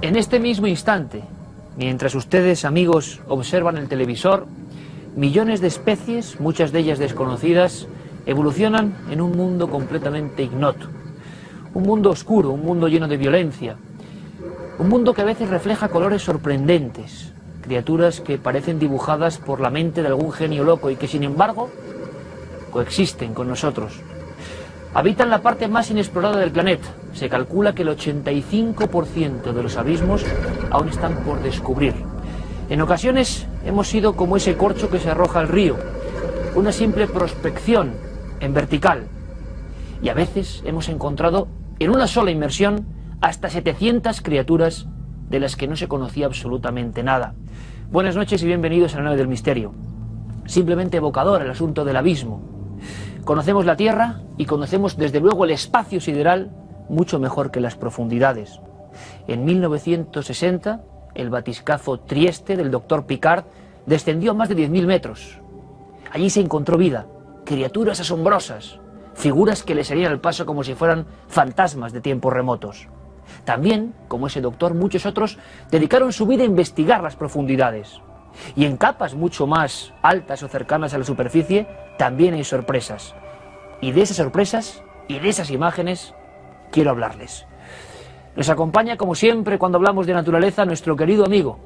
En este mismo instante, mientras ustedes, amigos, observan el televisor, millones de especies, muchas de ellas desconocidas, evolucionan en un mundo completamente ignoto. Un mundo oscuro, un mundo lleno de violencia, un mundo que a veces refleja colores sorprendentes, criaturas que parecen dibujadas por la mente de algún genio loco y que, sin embargo, coexisten con nosotros. Habitan la parte más inexplorada del planeta. Se calcula que el 85% de los abismos aún están por descubrir. En ocasiones hemos sido como ese corcho que se arroja al río, una simple prospección en vertical. Y a veces hemos encontrado en una sola inmersión hasta 700 criaturas de las que no se conocía absolutamente nada. Buenas noches y bienvenidos a la nave del misterio. Simplemente evocador el asunto del abismo. Conocemos la Tierra y conocemos desde luego el espacio sideral mucho mejor que las profundidades. En 1960, el batiscafo Trieste del doctor Picard descendió a más de 10.000 metros. Allí se encontró vida, criaturas asombrosas, figuras que le salían al paso como si fueran fantasmas de tiempos remotos. También, como ese doctor, muchos otros dedicaron su vida a investigar las profundidades. Y en capas mucho más altas o cercanas a la superficie también hay sorpresas. Y de esas sorpresas y de esas imágenes quiero hablarles. Nos acompaña, como siempre, cuando hablamos de naturaleza, nuestro querido amigo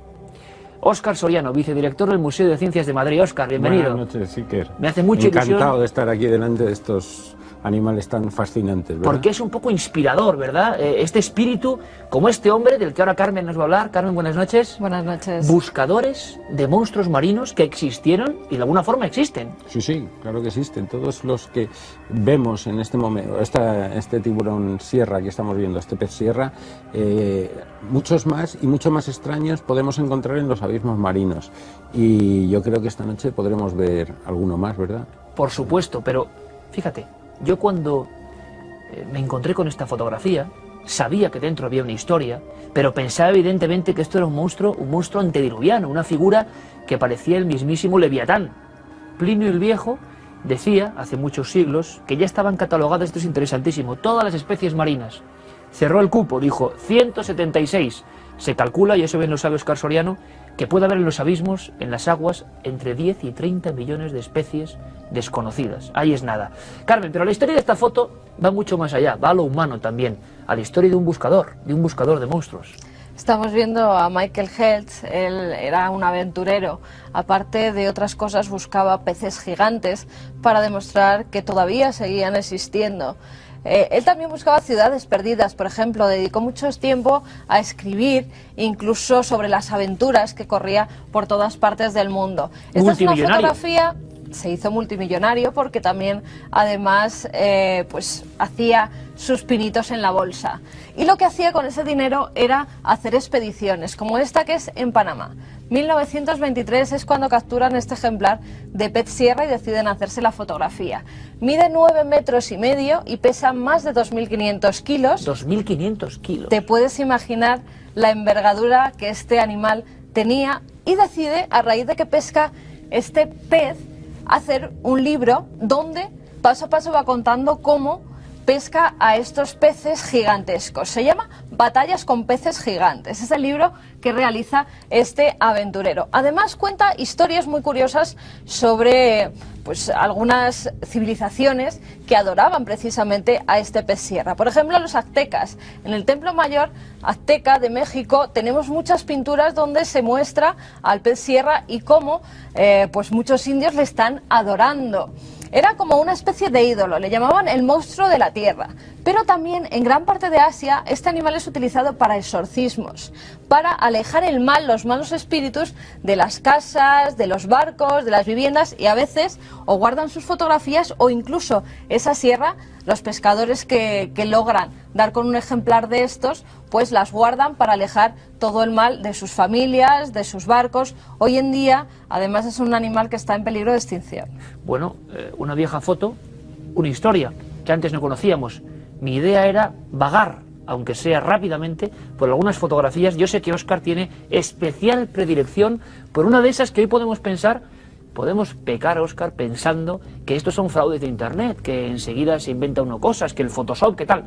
Óscar Soriano, vicedirector del Museo de Ciencias de Madrid. Óscar, bienvenido. Buenas noches, Iker. Me hace mucha ilusión. Encantado de estar aquí delante de estos animales tan fascinantes, ¿verdad? Porque es un poco inspirador, ¿verdad? Este espíritu, como este hombre del que ahora Carmen nos va a hablar. Carmen, buenas noches. Buenas noches. Buscadores de monstruos marinos que existieron y de alguna forma existen. Sí, sí, claro que existen. Todos los que vemos en este momento, este tiburón sierra que estamos viendo, este pez sierra, muchos más y mucho más extraños podemos encontrar en los abismos marinos. Y yo creo que esta noche podremos ver alguno más, ¿verdad? Por supuesto, pero fíjate, yo cuando me encontré con esta fotografía, sabía que dentro había una historia, pero pensaba evidentemente que esto era un monstruo antediluviano, una figura que parecía el mismísimo Leviatán. Plinio el Viejo decía, hace muchos siglos, que ya estaban catalogadas, esto es interesantísimo, todas las especies marinas. Cerró el cupo, dijo 176. Se calcula, y eso bien lo sabe Óscar Soriano, que puede haber en los abismos, en las aguas, entre 10 y 30 millones de especies desconocidas. Ahí es nada. Carmen, pero la historia de esta foto va mucho más allá, va a lo humano también, a la historia de un buscador de monstruos. Estamos viendo a Michael Heltz. Él era un aventurero. Aparte de otras cosas, buscaba peces gigantes para demostrar que todavía seguían existiendo. Él también buscaba ciudades perdidas, por ejemplo, dedicó mucho tiempo a escribir, incluso sobre las aventuras que corría por todas partes del mundo. Esta es una fotografía, se hizo multimillonario porque también, además, pues hacía sus pinitos en la bolsa. Y lo que hacía con ese dinero era hacer expediciones, como esta que es en Panamá. 1923 es cuando capturan este ejemplar de pez sierra y deciden hacerse la fotografía. Mide 9,5 metros y pesa más de 2.500 kilos. 2.500 kilos. Te puedes imaginar la envergadura que este animal tenía y decide, a raíz de que pesca este pez, hacer un libro donde paso a paso va contando cómo pesca a estos peces gigantescos. Se llama Batallas con peces gigantes. Es el libro que realiza este aventurero. Además cuenta historias muy curiosas sobre pues algunas civilizaciones que adoraban precisamente a este pez sierra. Por ejemplo, los aztecas. En el Templo Mayor Azteca de México tenemos muchas pinturas donde se muestra al pez sierra y cómo pues muchos indios le están adorando. Era como una especie de ídolo, le llamaban el monstruo de la tierra. Pero también en gran parte de Asia este animal es utilizado para exorcismos, para alejar el mal, los malos espíritus de las casas, de los barcos, de las viviendas, y a veces o guardan sus fotografías o incluso esa sierra, los pescadores que logran dar con un ejemplar de estos, pues las guardan para alejar todo el mal de sus familias, de sus barcos. Hoy en día, además, es un animal que está en peligro de extinción. Bueno, una vieja foto, una historia que antes no conocíamos. Mi idea era vagar, aunque sea rápidamente, por algunas fotografías. Yo sé que Óscar tiene especial predilección por una de esas que hoy podemos pensar, podemos pecar, Óscar, pensando que estos son fraudes de internet, que enseguida se inventa uno cosas, que el Photoshop, ¿qué tal?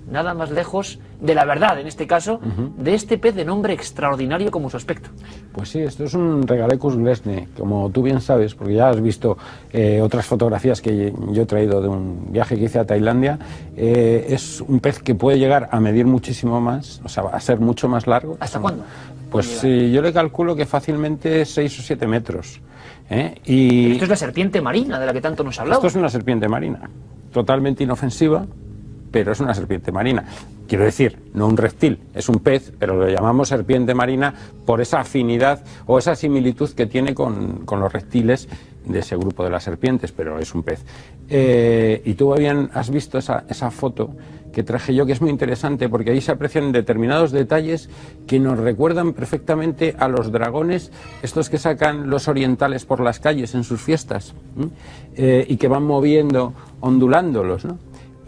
nada más lejos de la verdad, en este caso, de este pez de nombre extraordinario como su aspecto. Pues sí, esto es un Regalecus glesne, como tú bien sabes, porque ya has visto otras fotografías que yo he traído de un viaje que hice a Tailandia. Es un pez que puede llegar a medir muchísimo más, o sea, a ser mucho más largo. ¿Hasta cuándo? Pues yo le calculo que fácilmente 6 o 7 metros. Y esto es la serpiente marina de la que tanto nos hablaba. Esto es una serpiente marina, totalmente inofensiva, pero es una serpiente marina. Quiero decir, no un reptil, es un pez, pero lo llamamos serpiente marina por esa afinidad o esa similitud que tiene con los reptiles de ese grupo de las serpientes, pero es un pez. Y tú bien has visto esa foto que traje yo, que es muy interesante, porque ahí se aprecian determinados detalles que nos recuerdan perfectamente a los dragones, estos que sacan los orientales por las calles en sus fiestas, y que van moviendo, ondulándolos, ¿no?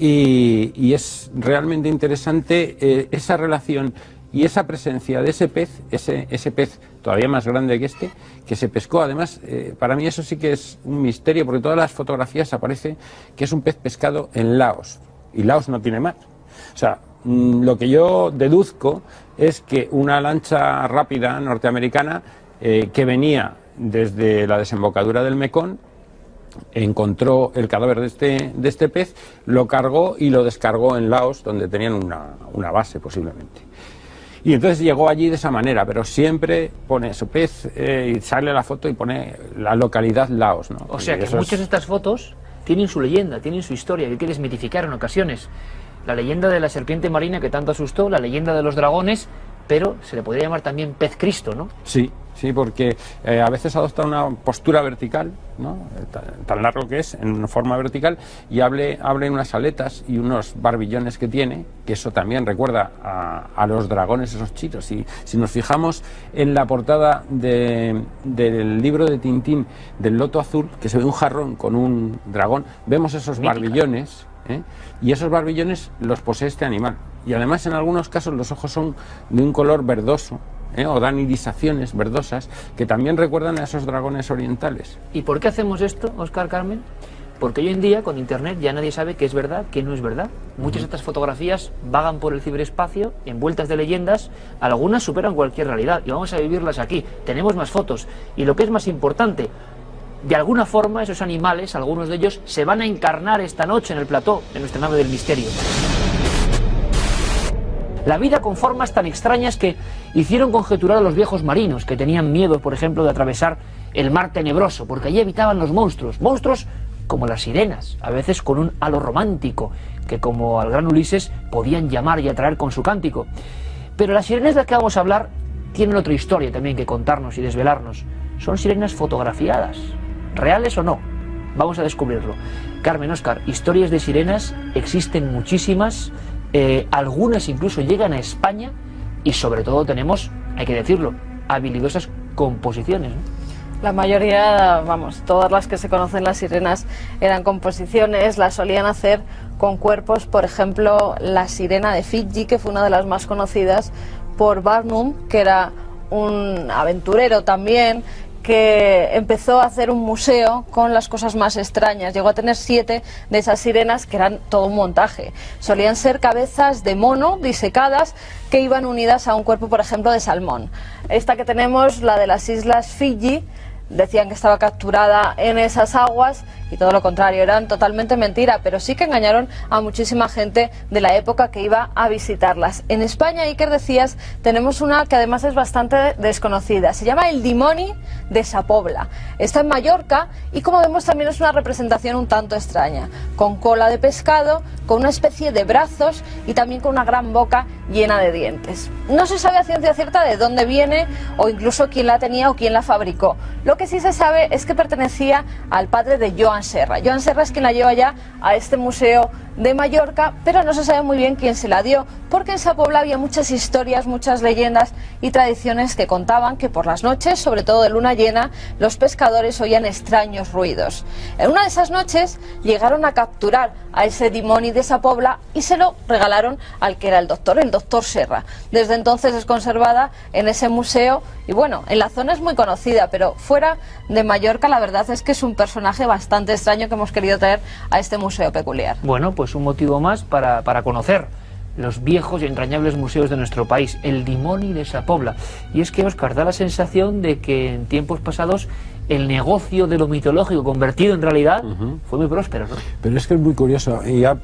Y es realmente interesante esa relación y esa presencia de ese pez, ese pez todavía más grande que este, que se pescó. Además, para mí eso sí que es un misterio, porque todas las fotografías aparece que es un pez pescado en Laos, y Laos no tiene mar. O sea, lo que yo deduzco es que una lancha rápida norteamericana que venía desde la desembocadura del Mekong encontró el cadáver de este pez, lo cargó y lo descargó en Laos, donde tenían una base posiblemente. Y entonces llegó allí de esa manera, pero siempre pone su pez y sale la foto y pone la localidad Laos, ¿no? O sea que muchas de estas fotos tienen su leyenda, tienen su historia, que hay que desmitificar en ocasiones. La leyenda de la serpiente marina que tanto asustó, la leyenda de los dragones, pero se le podría llamar también pez Cristo, ¿no? Sí, porque a veces adopta una postura vertical, ¿no? Tan largo que es, en forma vertical, y abre unas aletas y unos barbillones que tiene, que eso también recuerda a los dragones, esos chitos. Y si nos fijamos en la portada del libro de Tintín, del Loto Azul, que se ve un jarrón con un dragón, vemos esos barbillones, y esos barbillones los posee este animal. Y además en algunos casos los ojos son de un color verdoso, o dan irisaciones verdosas que también recuerdan a esos dragones orientales. ¿Y por qué hacemos esto, Óscar, Carmen? Porque hoy en día con internet ya nadie sabe qué es verdad, qué no es verdad. Muchas de estas fotografías vagan por el ciberespacio envueltas de leyendas, algunas superan cualquier realidad y vamos a vivirlas aquí. Tenemos más fotos y lo que es más importante, de alguna forma esos animales, algunos de ellos, se van a encarnar esta noche en el plató de nuestra nave del misterio. La vida con formas tan extrañas que hicieron conjeturar a los viejos marinos, que tenían miedo, por ejemplo, de atravesar el mar tenebroso, porque allí habitaban los monstruos como las sirenas, a veces con un halo romántico, que como al gran Ulises podían llamar y atraer con su cántico. Pero las sirenas de las que vamos a hablar tienen otra historia también que contarnos y desvelarnos. Son sirenas fotografiadas, reales o no, vamos a descubrirlo. Carmen, Óscar, historias de sirenas existen muchísimas. Algunas incluso llegan a España y sobre todo tenemos, hay que decirlo, habilidosas composiciones, ¿no? La mayoría, vamos, todas las que se conocen las sirenas eran composiciones, las solían hacer con cuerpos, por ejemplo, la sirena de Fiji, que fue una de las más conocidas por Barnum, que era un aventurero también, que empezó a hacer un museo con las cosas más extrañas. Llegó a tener 7 de esas sirenas que eran todo un montaje. Solían ser cabezas de mono disecadas que iban unidas a un cuerpo, por ejemplo, de salmón. Esta que tenemos, la de las islas Fiji, decían que estaba capturada en esas aguas y todo lo contrario, eran totalmente mentira, pero sí que engañaron a muchísima gente de la época que iba a visitarlas. En España, Iker, decías, tenemos una que además es bastante desconocida, se llama el Dimoni de Sa Pobla. Está en Mallorca y, como vemos, también es una representación un tanto extraña, con cola de pescado, con una especie de brazos y también con una gran boca llena de dientes. No se sabe a ciencia cierta de dónde viene o incluso quién la tenía o quién la fabricó. Lo que sí se sabe es que pertenecía al padre de Joan Serra. Joan Serra es quien la lleva ya a este museo de Mallorca, pero no se sabe muy bien quién se la dio, porque en Sa Pobla había muchas historias, muchas leyendas y tradiciones que contaban que por las noches, sobre todo de luna llena, los pescadores oían extraños ruidos. En una de esas noches llegaron a capturar a ese Dimoni de Sa Pobla y se lo regalaron al que era el doctor Serra. Desde entonces es conservada en ese museo y bueno, en la zona es muy conocida, pero fuera de Mallorca la verdad es que es un personaje bastante extraño que hemos querido traer a este museo peculiar. Bueno, pues un motivo más para conocer los viejos y entrañables museos de nuestro país, el Dimoni de Sa Pobla. Y es que, Óscar, da la sensación de que en tiempos pasados el negocio de lo mitológico convertido en realidad fue muy próspero, ¿no? Pero es que es muy curioso, y ha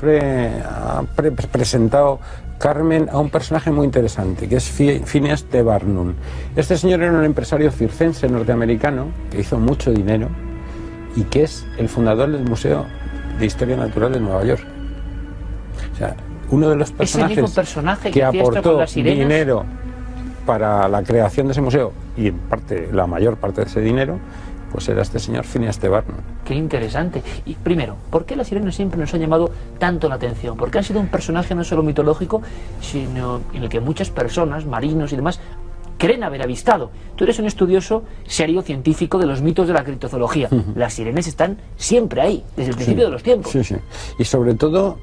presentado Carmen a un personaje muy interesante, que es Phineas T. Barnum. Este señor era un empresario circense norteamericano que hizo mucho dinero y que es el fundador del Museo de Historia Natural de Nueva York. O sea, uno de los personajes que aportó dinero para la creación de ese museo, y en parte, la mayor parte de ese dinero, pues era este señor Phineas T. Barnum. Qué interesante. Y primero, ¿por qué las sirenas siempre nos han llamado tanto la atención? Porque han sido un personaje no solo mitológico, sino en el que muchas personas, marinos y demás, creen haber avistado. Tú eres un estudioso serio científico de los mitos de la criptozoología. Las sirenas están siempre ahí, desde el principio de los tiempos. Sí, sí. Y sobre todo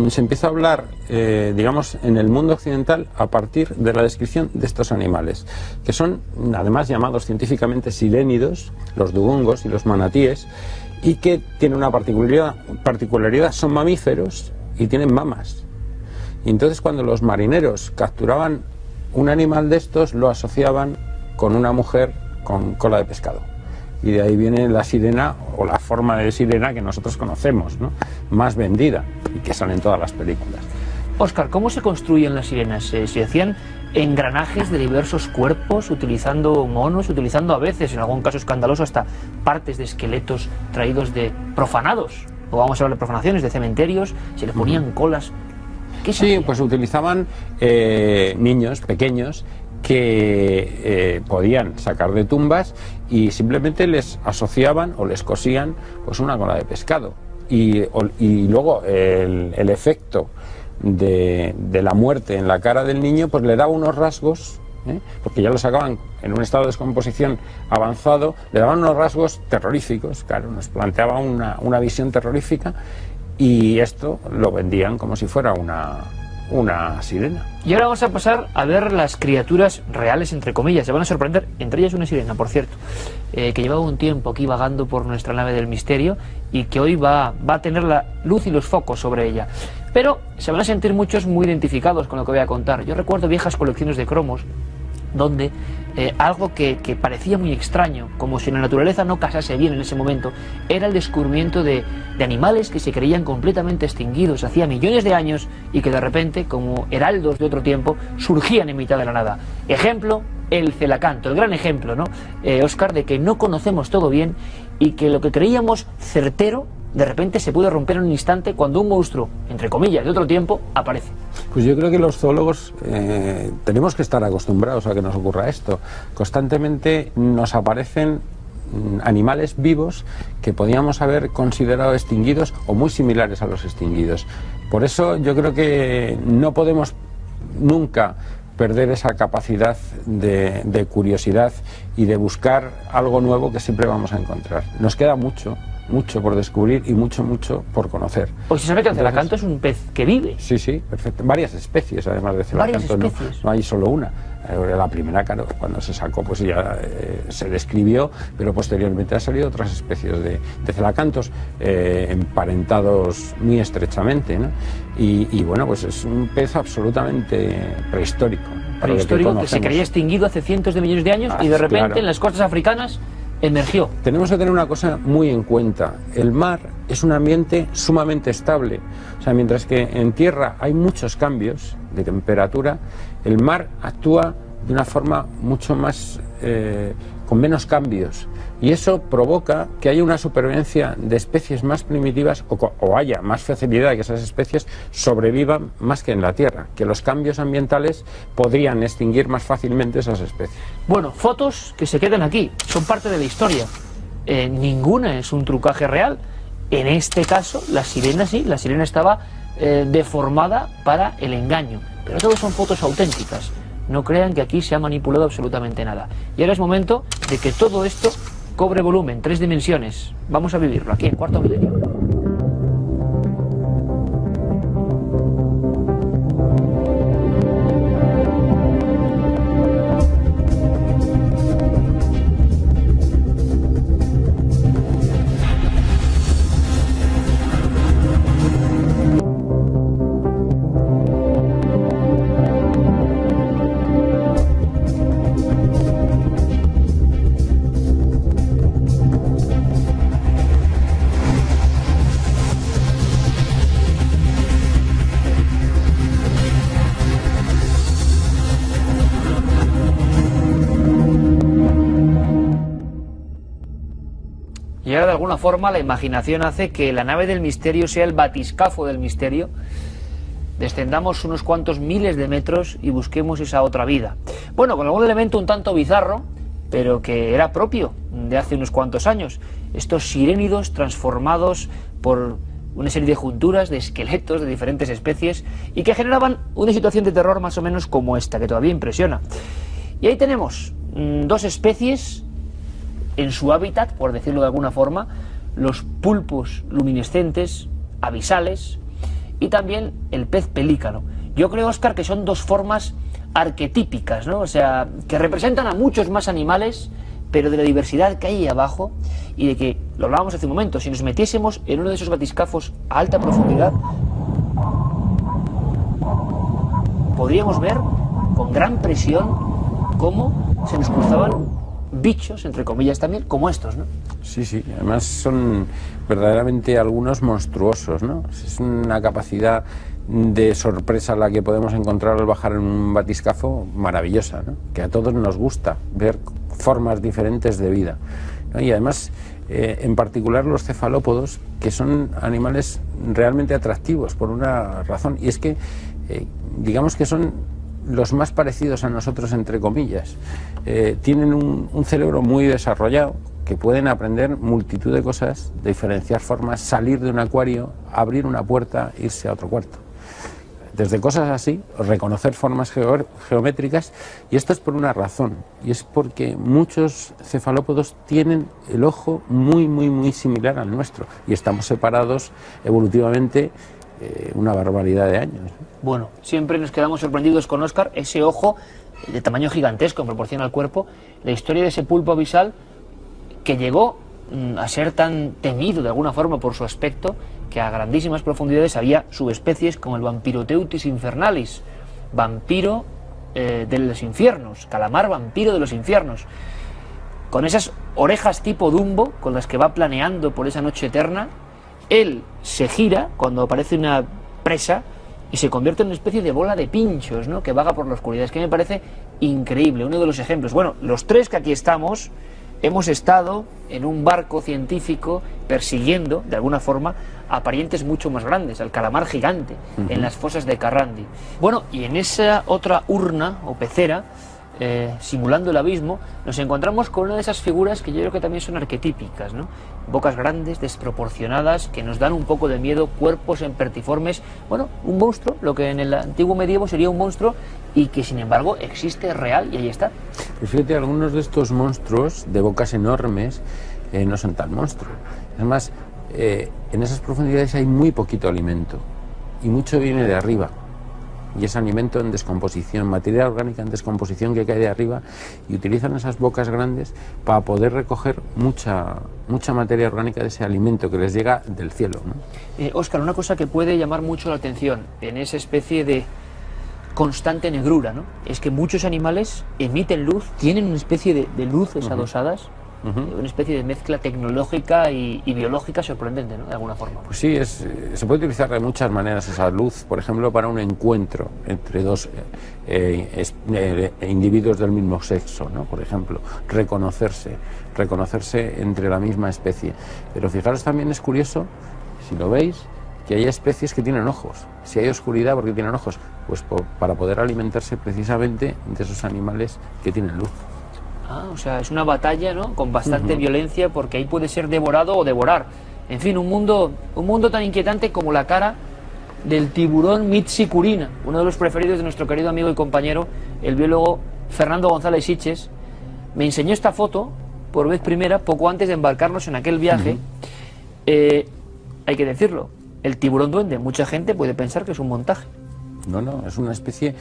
se empieza a hablar, digamos, en el mundo occidental a partir de la descripción de estos animales, que son además llamados científicamente sirénidos, los dugongos y los manatíes, y que tienen una particularidad, son mamíferos y tienen mamas. Y entonces cuando los marineros capturaban un animal de estos, lo asociaban con una mujer con cola de pescado. Y de ahí viene la sirena, o la forma de sirena que nosotros conocemos, ¿no? Más vendida y que sale en todas las películas. Óscar, ¿cómo se construyen las sirenas? ¿Se hacían engranajes de diversos cuerpos, utilizando monos, utilizando a veces, en algún caso escandaloso, hasta partes de esqueletos traídos de profanados? O vamos a hablar de profanaciones, de cementerios, se le ponían colas. Sí, pues utilizaban niños pequeños que podían sacar de tumbas y simplemente les asociaban o les cosían pues una cola de pescado. Y luego el efecto de la muerte en la cara del niño pues le daba unos rasgos, porque ya lo sacaban en un estado de descomposición avanzado, le daban unos rasgos terroríficos, claro, nos planteaba una visión terrorífica. Y esto lo vendían como si fuera una sirena. Y ahora vamos a pasar a ver las criaturas reales, entre comillas. Se van a sorprender, entre ellas una sirena, por cierto, que llevaba un tiempo aquí vagando por nuestra nave del misterio y que hoy va a tener la luz y los focos sobre ella. Pero se van a sentir muchos muy identificados con lo que voy a contar. Yo recuerdo viejas colecciones de cromos donde algo que parecía muy extraño, como si la naturaleza no casase bien en ese momento, era el descubrimiento de animales que se creían completamente extinguidos hacía millones de años y que de repente, como heraldos de otro tiempo, surgían en mitad de la nada. Ejemplo, el celacanto, el gran ejemplo, ¿no, Óscar, de que no conocemos todo bien y que lo que creíamos certero de repente se puede romper en un instante cuando un monstruo, entre comillas, de otro tiempo, aparece. Pues yo creo que los zoólogos tenemos que estar acostumbrados a que nos ocurra esto. Constantemente nos aparecen animales vivos que podíamos haber considerado extinguidos o muy similares a los extinguidos. Por eso yo creo que no podemos nunca perder esa capacidad de curiosidad y de buscar algo nuevo que siempre vamos a encontrar. Nos queda mucho por descubrir y mucho por conocer. Pues se sabe que el celacanto es un pez que vive. Sí, sí, perfecto. Varias especies, además de celacanto. No hay solo una. La primera, claro, cuando se sacó, pues ya se describió, pero posteriormente han salido otras especies de celacantos emparentados muy estrechamente, ¿no? Y bueno, pues es un pez absolutamente prehistórico. Prehistórico, que se creía extinguido hace cientos de millones de años y de repente claro, en las costas africanas emergió. Tenemos que tener una cosa muy en cuenta. El mar es un ambiente sumamente estable. O sea, mientras que en tierra hay muchos cambios de temperatura, el mar actúa de una forma mucho más, con menos cambios. Y eso provoca que haya una supervivencia de especies más primitivas o haya más facilidad de que esas especies sobrevivan más que en la tierra, que los cambios ambientales podrían extinguir más fácilmente esas especies. Bueno, fotos que se quedan aquí, son parte de la historia. Ninguna es un trucaje real. En este caso, la sirena sí, la sirena estaba deformada para el engaño. Pero todas son fotos auténticas. No crean que aquí se ha manipulado absolutamente nada. Y ahora es momento de que todo esto cobre volumen, 3 dimensiones. Vamos a vivirlo aquí en Cuarto Milenio. ahora de alguna forma la imaginación hace que la nave del misterio sea el batiscafo del misterio. Descendamos unos cuantos miles de metros y busquemos esa otra vida. Bueno, con algún elemento un tanto bizarro, pero que era propio de hace unos cuantos años. Estos sirénidos transformados por una serie de junturas, de esqueletos de diferentes especies, y que generaban una situación de terror más o menos como esta, que todavía impresiona. Y ahí tenemos dos especies en su hábitat, por decirlo de alguna forma, los pulpos luminescentes, abisales, y también el pez pelícano. Yo creo, Óscar, que son dos formas arquetípicas, ¿no? O sea, que representan a muchos más animales, pero de la diversidad que hay ahí abajo, y de que, lo hablábamos hace un momento, si nos metiésemos en uno de esos batiscafos a alta profundidad, podríamos ver con gran presión cómo se nos cruzaban bichos, entre comillas también, como estos, ¿no? Sí, sí, además son verdaderamente algunos monstruosos, ¿no? Es una capacidad de sorpresa la que podemos encontrar al bajar en un batiscafo maravillosa, ¿no? Que a todos nos gusta ver formas diferentes de vida, ¿no? Y además, en particular los cefalópodos, que son animales realmente atractivos por una razón, y es que digamos que son los más parecidos a nosotros, entre comillas. Tienen un cerebro muy desarrollado, que pueden aprender multitud de cosas, diferenciar formas, salir de un acuario, abrir una puerta, irse a otro cuarto. Desde cosas así, reconocer formas geométricas, y esto es por una razón, y es porque muchos cefalópodos tienen el ojo muy similar al nuestro, y estamos separados evolutivamente una barbaridad de años. Bueno, siempre nos quedamos sorprendidos con Óscar, ese ojo de tamaño gigantesco en proporción al cuerpo, la historia de ese pulpo abisal que llegó a ser tan temido de alguna forma por su aspecto, que a grandísimas profundidades había subespecies como el Vampiroteuthis infernalis, vampiro de los infiernos, calamar vampiro de los infiernos, con esas orejas tipo Dumbo con las que va planeando por esa noche eterna. Él se gira cuando aparece una presa y se convierte en una especie de bola de pinchos, ¿no?, que vaga por la oscuridad. Es que me parece increíble, uno de los ejemplos. Bueno, los tres que aquí estamos hemos estado en un barco científico persiguiendo, de alguna forma, a parientes mucho más grandes, al calamar gigante, en las fosas de Carrandi. Bueno, y en esa otra urna o pecera, simulando el abismo, nos encontramos con una de esas figuras que yo creo que también son arquetípicas, ¿no? Bocas grandes, desproporcionadas, que nos dan un poco de miedo, cuerpos empertiformes, bueno, un monstruo, lo que en el antiguo medievo sería un monstruo, y que sin embargo existe, real, y ahí está. Pues fíjate, algunos de estos monstruos de bocas enormes no son tan monstruos. Además, en esas profundidades hay muy poquito alimento, y mucho viene de arriba. Y es alimento en descomposición, materia orgánica en descomposición que cae de arriba, y utilizan esas bocas grandes para poder recoger mucha materia orgánica de ese alimento que les llega del cielo, ¿no? Óscar, una cosa que puede llamar mucho la atención en esa especie de constante negrura, ¿no?, es que muchos animales emiten luz, tienen una especie de luces adosadas, una especie de mezcla tecnológica y biológica sorprendente, ¿no?, de alguna forma. Pues sí, se puede utilizar de muchas maneras esa luz, por ejemplo, para un encuentro entre dos individuos del mismo sexo, ¿no? Por ejemplo, reconocerse entre la misma especie. Pero fijaros, también es curioso, si lo veis, que hay especies que tienen ojos. Si hay oscuridad, ¿por qué tienen ojos? Pues para poder alimentarse precisamente de esos animales que tienen luz. Ah, o sea, es una batalla, ¿no?, con bastante violencia, porque ahí puede ser devorado o devorar. En fin, un mundo tan inquietante como la cara del tiburón Mitsicurina, uno de los preferidos de nuestro querido amigo y compañero, el biólogo Fernando González Siches. Me enseñó esta foto por vez primera poco antes de embarcarnos en aquel viaje. Hay que decirlo, el tiburón duende, mucha gente puede pensar que es un montaje. No, es una especie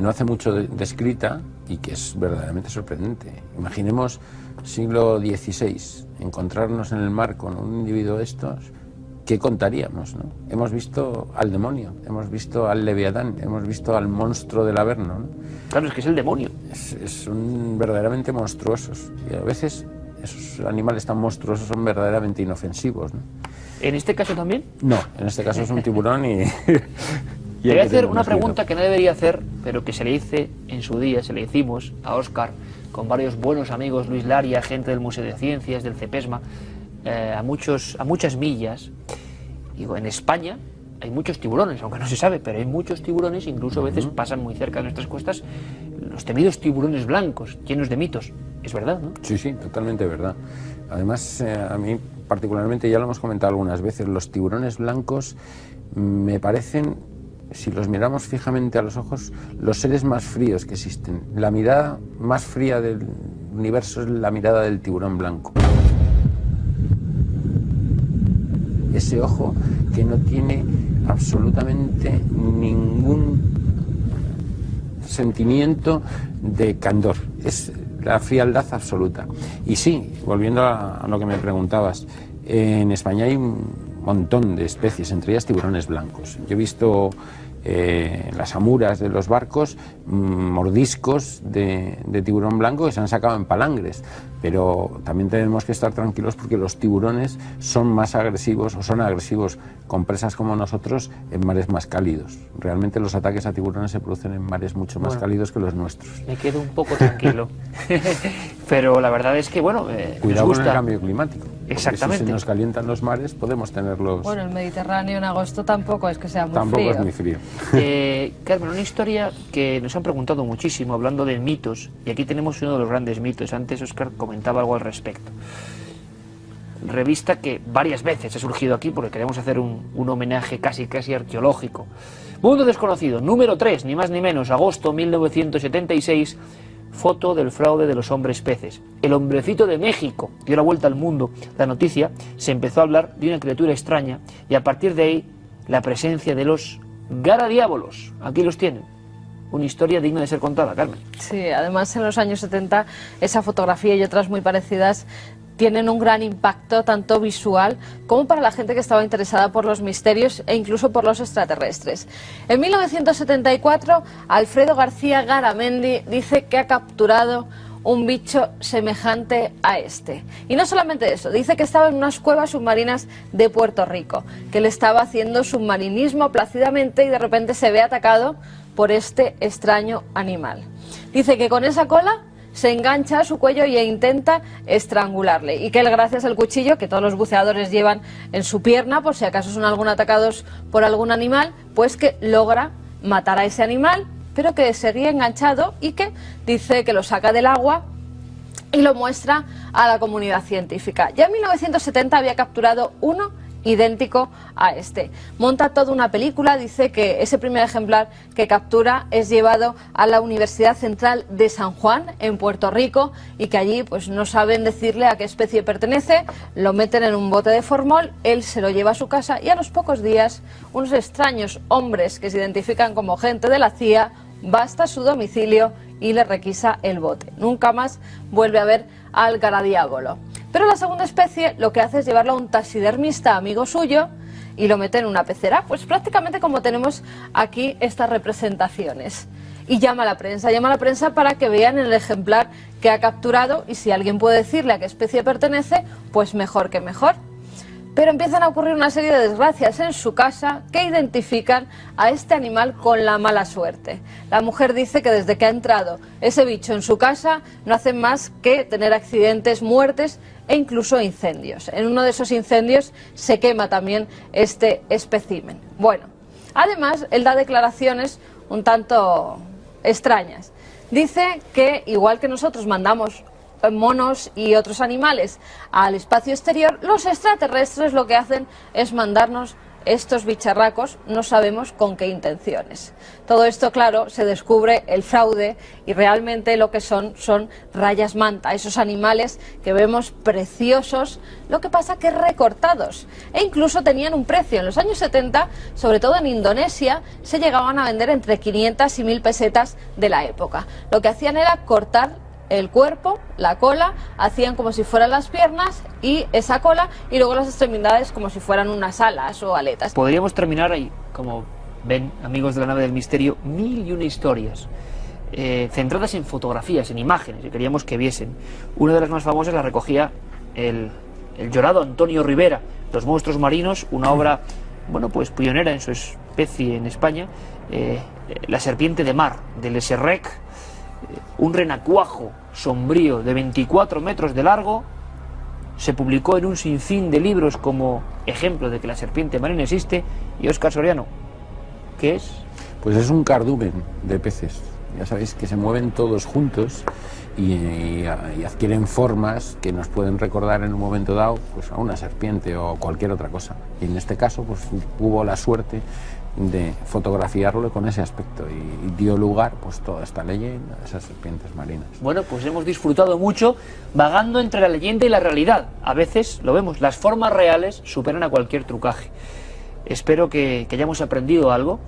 no hace mucho descrita y que es verdaderamente sorprendente. Imaginemos siglo XVI, encontrarnos en el mar con un individuo de estos, ¿qué contaríamos, no? Hemos visto al demonio, hemos visto al leviatán, hemos visto al monstruo del Averno, ¿no? Claro, es que es el demonio. Son verdaderamente monstruosos, y a veces esos animales tan monstruosos son verdaderamente inofensivos, ¿no? ¿En este caso también? No, en este caso es un tiburón y... Te voy a hacer una pregunta que no debería hacer, pero que se le hice en su día, se le hicimos a Óscar, con varios buenos amigos, Luis Laria, gente del Museo de Ciencias, del CEPESMA. a muchas millas, digo, en España hay muchos tiburones, aunque no se sabe, pero hay muchos tiburones, incluso a veces pasan muy cerca de nuestras costas los temidos tiburones blancos, llenos de mitos. Es verdad, ¿no? Sí, sí, totalmente verdad. Además, a mí particularmente, ya lo hemos comentado algunas veces, los tiburones blancos me parecen, si los miramos fijamente a los ojos, los seres más fríos que existen. La mirada más fría del universo es la mirada del tiburón blanco. Ese ojo que no tiene absolutamente ningún sentimiento de candor, es la frialdad absoluta. Y sí, volviendo a lo que me preguntabas, en España hay un montón de especies, entre ellas tiburones blancos. Yo he visto en las amuras de los barcos mordiscos de tiburón blanco que se han sacado en palangres, pero también tenemos que estar tranquilos porque los tiburones son más agresivos, o son agresivos con presas como nosotros, en mares más cálidos. Realmente los ataques a tiburones se producen en mares mucho más cálidos que los nuestros. Me quedo un poco tranquilo. Pero la verdad es que, bueno, cuidado nos gusta. Con el cambio climático. Exactamente. Si se nos calientan los mares, podemos tenerlos. Bueno, el Mediterráneo en agosto tampoco es que sea muy tampoco frío. Es muy frío. Carmen, una historia que nos han preguntado muchísimo, hablando de mitos, y aquí tenemos uno de los grandes mitos. Antes Óscar comentaba algo al respecto. Revista que varias veces ha surgido aquí porque queremos hacer un homenaje casi arqueológico. Mundo Desconocido, número 3, ni más ni menos, agosto 1976, foto del fraude de los hombres peces. El hombrecito de México dio la vuelta al mundo. La noticia, se empezó a hablar de una criatura extraña y a partir de ahí la presencia de los garadiábolos. Aquí los tienen. Una historia digna de ser contada, Carmen. Sí, además en los años 70 esa fotografía y otras muy parecidas tienen un gran impacto tanto visual como para la gente que estaba interesada por los misterios e incluso por los extraterrestres. En 1974, Alfredo García Garamendi dice que ha capturado un bicho semejante a este. Y no solamente eso, dice que estaba en unas cuevas submarinas de Puerto Rico, que él estaba haciendo submarinismo plácidamente y de repente se ve atacado por este extraño animal. Dice que con esa cola se engancha a su cuello e intenta estrangularle, y que él, gracias al cuchillo que todos los buceadores llevan en su pierna por si acaso son atacados por algún animal, pues que logra matar a ese animal, pero que seguía enganchado y que dice que lo saca del agua y lo muestra a la comunidad científica. Ya en 1970 había capturado uno idéntico a este. Monta toda una película, dice que ese primer ejemplar que captura es llevado a la Universidad Central de San Juan, en Puerto Rico, y que allí pues no saben decirle a qué especie pertenece, lo meten en un bote de formol, él se lo lleva a su casa y a los pocos días unos extraños hombres que se identifican como gente de la CIA va hasta su domicilio y le requisa el bote. Nunca más vuelve a ver al garadiábolo. Pero la segunda especie lo que hace es llevarlo a un taxidermista amigo suyo y lo mete en una pecera, pues prácticamente como tenemos aquí estas representaciones. Y llama a la prensa para que vean el ejemplar que ha capturado y si alguien puede decirle a qué especie pertenece, pues mejor que mejor. Pero empiezan a ocurrir una serie de desgracias en su casa que identifican a este animal con la mala suerte. La mujer dice que desde que ha entrado ese bicho en su casa no hace más que tener accidentes, muertes e incluso incendios. En uno de esos incendios se quema también este espécimen. Bueno, además él da declaraciones un tanto extrañas. Dice que igual que nosotros mandamos monos y otros animales al espacio exterior, los extraterrestres lo que hacen es mandarnos estos bicharracos, no sabemos con qué intenciones. Todo esto, claro, se descubre el fraude y realmente lo que son rayas manta, esos animales que vemos preciosos, lo que pasa que recortados, e incluso tenían un precio. En los años 70, sobre todo en Indonesia, se llegaban a vender entre 500 y 1000 pesetas de la época. Lo que hacían era cortar el cuerpo, la cola, hacían como si fueran las piernas y esa cola, y luego las extremidades como si fueran unas alas o aletas. Podríamos terminar ahí, como ven, amigos de la nave del misterio, 1001 historias centradas en fotografías, en imágenes, que queríamos que viesen. Una de las más famosas la recogía el llorado Antonio Rivera, Los monstruos marinos, una obra, bueno, pues pionera en su especie en España, La serpiente de mar, del Esserrec, un renacuajo sombrío de 24 metros de largo, se publicó en un sinfín de libros como ejemplo de que la serpiente marina existe. Y Óscar Soriano, ¿qué es? Pues es un cardumen de peces. Ya sabéis que se mueven todos juntos y adquieren formas que nos pueden recordar en un momento dado pues a una serpiente o cualquier otra cosa. Y en este caso pues hubo la suerte de fotografiarlo con ese aspecto y dio lugar pues toda esta leyenda de esas serpientes marinas. Bueno, pues hemos disfrutado mucho vagando entre la leyenda y la realidad. A veces, lo vemos, las formas reales superan a cualquier trucaje. Espero que hayamos aprendido algo.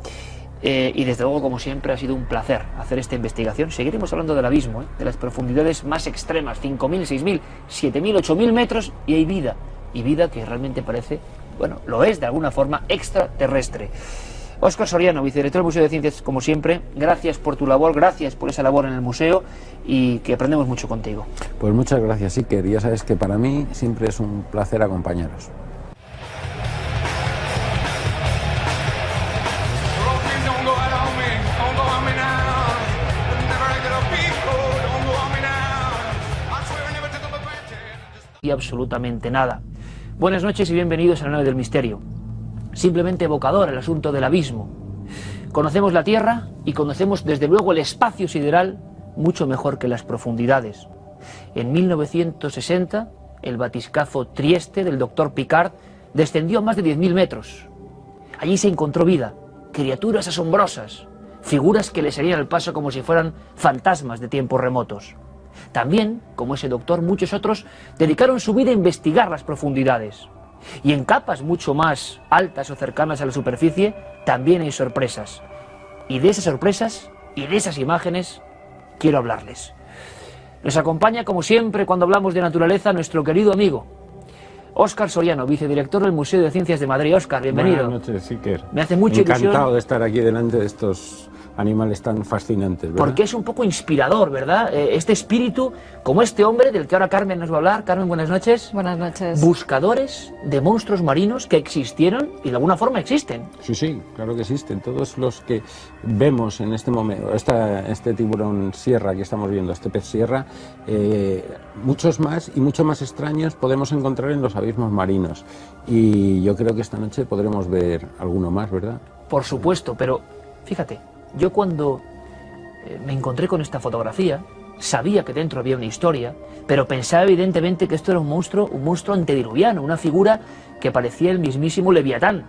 Y desde luego, como siempre, ha sido un placer hacer esta investigación. Seguiremos hablando del abismo, de las profundidades más extremas, 5.000, 6.000, 7.000, 8.000 metros, y hay vida. Y vida que realmente parece, bueno, lo es de alguna forma, extraterrestre. Óscar Soriano, vicedirector del Museo de Ciencias, como siempre, gracias por tu labor, gracias por esa labor en el museo y que aprendemos mucho contigo. Pues muchas gracias, Iker. Ya sabes que para mí siempre es un placer acompañaros. Y absolutamente nada. Buenas noches y bienvenidos a la nave del misterio. Simplemente evocador el asunto del abismo. Conocemos la Tierra y conocemos desde luego el espacio sideral mucho mejor que las profundidades. En 1960, el batiscafo Trieste del doctor Picard descendió a más de 10.000 metros. Allí se encontró vida, criaturas asombrosas, figuras que le salían al paso como si fueran fantasmas de tiempos remotos. También, como ese doctor, muchos otros dedicaron su vida a investigar las profundidades. Y en capas mucho más altas o cercanas a la superficie también hay sorpresas. Y de esas sorpresas y de esas imágenes quiero hablarles. Nos acompaña, como siempre, cuando hablamos de naturaleza, nuestro querido amigo Óscar Soriano, vicedirector del Museo de Ciencias de Madrid. Óscar, bienvenido. Buenas noches, Iker. Me hace mucha ilusión. Encantado de estar aquí delante de estos animales tan fascinantes, ¿verdad? Porque es un poco inspirador, ¿verdad? Este espíritu, como este hombre del que ahora Carmen nos va a hablar. Carmen, buenas noches. Buenas noches. Buscadores de monstruos marinos que existieron y de alguna forma existen. Sí, sí, claro que existen. Todos los que vemos en este momento, este tiburón sierra que estamos viendo, este pez sierra, muchos más y mucho más extraños podemos encontrar en los abismos marinos. Y yo creo que esta noche podremos ver alguno más, ¿verdad? Por supuesto, pero fíjate, yo cuando me encontré con esta fotografía, sabía que dentro había una historia, pero pensaba evidentemente que esto era un monstruo antediluviano, una figura que parecía el mismísimo Leviatán.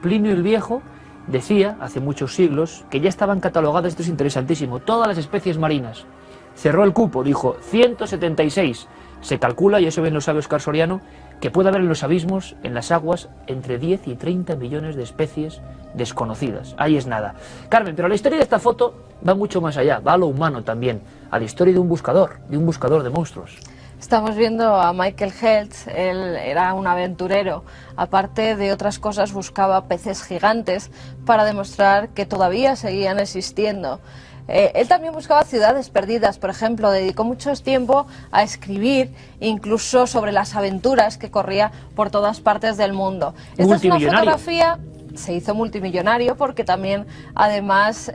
Plinio el Viejo decía, hace muchos siglos, que ya estaban catalogadas, esto es interesantísimo, todas las especies marinas. Cerró el cupo, dijo 176. Se calcula, y eso bien lo sabe Óscar Soriano, que puede haber en los abismos, en las aguas, entre 10 y 30 millones de especies desconocidas. Ahí es nada. Carmen, pero la historia de esta foto va mucho más allá, va a lo humano también, a la historia de un buscador de monstruos. Estamos viendo a Michael Heltz. Él era un aventurero. Aparte de otras cosas, buscaba peces gigantes para demostrar que todavía seguían existiendo. Él también buscaba ciudades perdidas, por ejemplo, dedicó mucho tiempo a escribir, incluso sobre las aventuras que corría por todas partes del mundo. Esta es una fotografía, se hizo multimillonario porque también, además,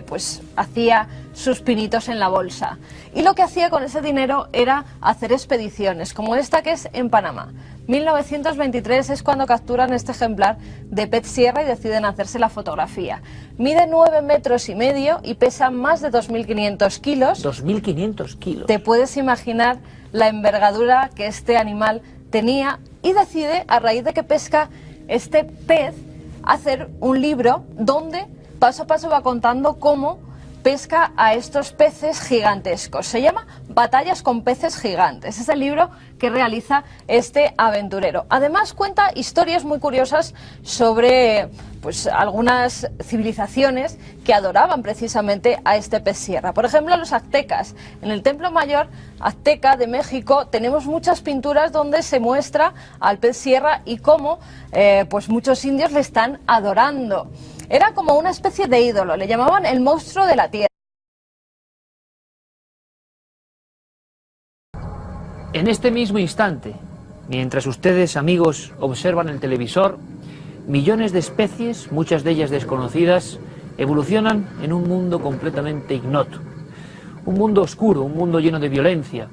pues hacía sus pinitos en la bolsa. Y lo que hacía con ese dinero era hacer expediciones, como esta que es en Panamá. 1923 es cuando capturan este ejemplar de pez sierra y deciden hacerse la fotografía. Mide 9,5 metros y pesa más de 2.500 kilos. 2.500 kilos. Te puedes imaginar la envergadura que este animal tenía y decide, a raíz de que pesca este pez, hacer un libro donde paso a paso va contando cómo pesca a estos peces gigantescos. Se llama Batallas con peces gigantes. Es el libro que realiza este aventurero. Además cuenta historias muy curiosas sobre pues algunas civilizaciones que adoraban precisamente a este pez sierra. Por ejemplo, los aztecas. En el Templo Mayor Azteca de México tenemos muchas pinturas donde se muestra al pez sierra y cómo pues muchos indios le están adorando. Era como una especie de ídolo, le llamaban el monstruo de la tierra. En este mismo instante, mientras ustedes, amigos, observan el televisor, millones de especies, muchas de ellas desconocidas, evolucionan en un mundo completamente ignoto. Un mundo oscuro, un mundo lleno de violencia.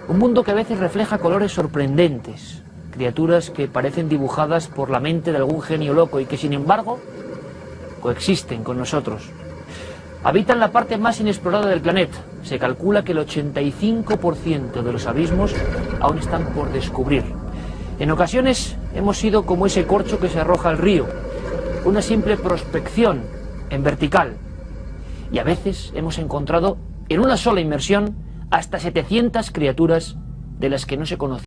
Un mundo que a veces refleja colores sorprendentes, criaturas que parecen dibujadas por la mente de algún genio loco y que sin embargo coexisten con nosotros. Habitan la parte más inexplorada del planeta. Se calcula que el 85% de los abismos aún están por descubrir. En ocasiones hemos sido como ese corcho que se arroja al río, una simple prospección en vertical. Y a veces hemos encontrado en una sola inmersión hasta 700 criaturas de las que no se conocía.